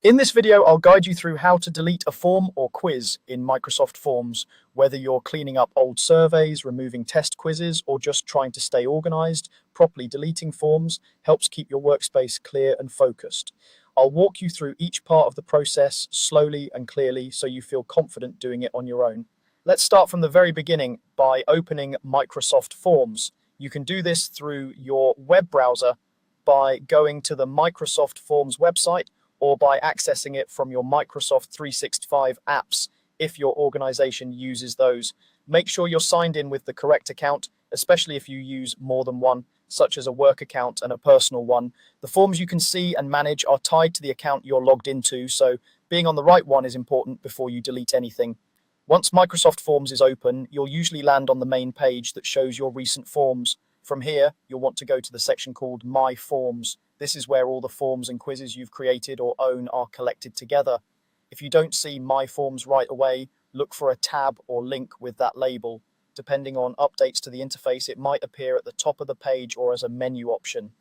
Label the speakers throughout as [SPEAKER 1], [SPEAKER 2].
[SPEAKER 1] In this video, I'll guide you through how to delete a form or quiz in Microsoft Forms, whether you're cleaning up old surveys, removing test quizzes, or just trying to stay organized. Properly deleting forms helps keep your workspace clear and focused. I'll walk you through each part of the process slowly and clearly so you feel confident doing it on your own. Let's start from the very beginning by opening Microsoft Forms. You can do this through your web browser by going to the Microsoft Forms website or by accessing it from your Microsoft 365 apps if your organization uses those. Make sure you're signed in with the correct account, especially if you use more than one, such as a work account and a personal one. The forms you can see and manage are tied to the account you're logged into, so being on the right one is important before you delete anything. Once Microsoft Forms is open, you'll usually land on the main page that shows your recent forms. From here, you'll want to go to the section called My Forms. This is where all the forms and quizzes you've created or own are collected together. If you don't see My Forms right away, look for a tab or link with that label. Depending on updates to the interface, it might appear at the top of the page or as a menu option.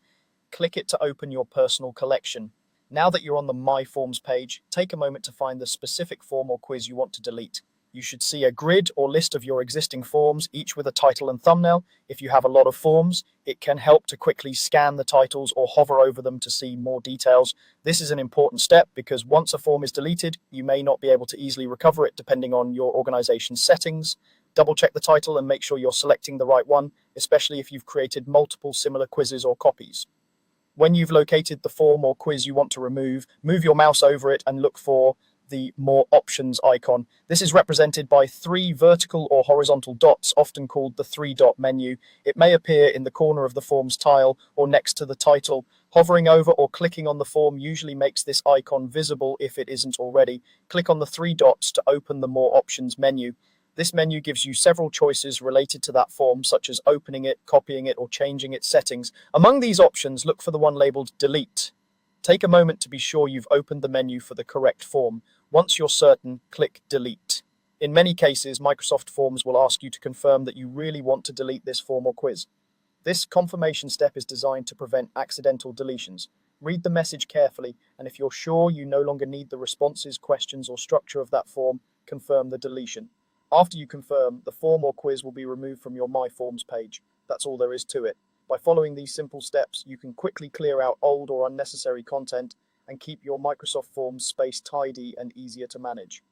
[SPEAKER 1] Click it to open your personal collection. Now that you're on the My Forms page, take a moment to find the specific form or quiz you want to delete. You should see a grid or list of your existing forms, each with a title and thumbnail. If you have a lot of forms, it can help to quickly scan the titles or hover over them to see more details. This is an important step because once a form is deleted, you may not be able to easily recover it depending on your organization's settings. Double check the title and make sure you're selecting the right one, especially if you've created multiple similar quizzes or copies. When you've located the form or quiz you want to remove, move your mouse over it and look for the More Options icon. This is represented by three vertical or horizontal dots, often called the three-dot menu. It may appear in the corner of the form's tile or next to the title. Hovering over or clicking on the form usually makes this icon visible if it isn't already. Click on the three dots to open the More Options menu. This menu gives you several choices related to that form, such as opening it, copying it, or changing its settings. Among these options, look for the one labeled Delete. Take a moment to be sure you've opened the menu for the correct form. Once you're certain, click Delete. In many cases, Microsoft Forms will ask you to confirm that you really want to delete this form or quiz. This confirmation step is designed to prevent accidental deletions. Read the message carefully, and if you're sure you no longer need the responses, questions, or structure of that form, confirm the deletion. After you confirm, the form or quiz will be removed from your My Forms page. That's all there is to it. By following these simple steps, you can quickly clear out old or unnecessary content and keep your Microsoft Forms space tidy and easier to manage.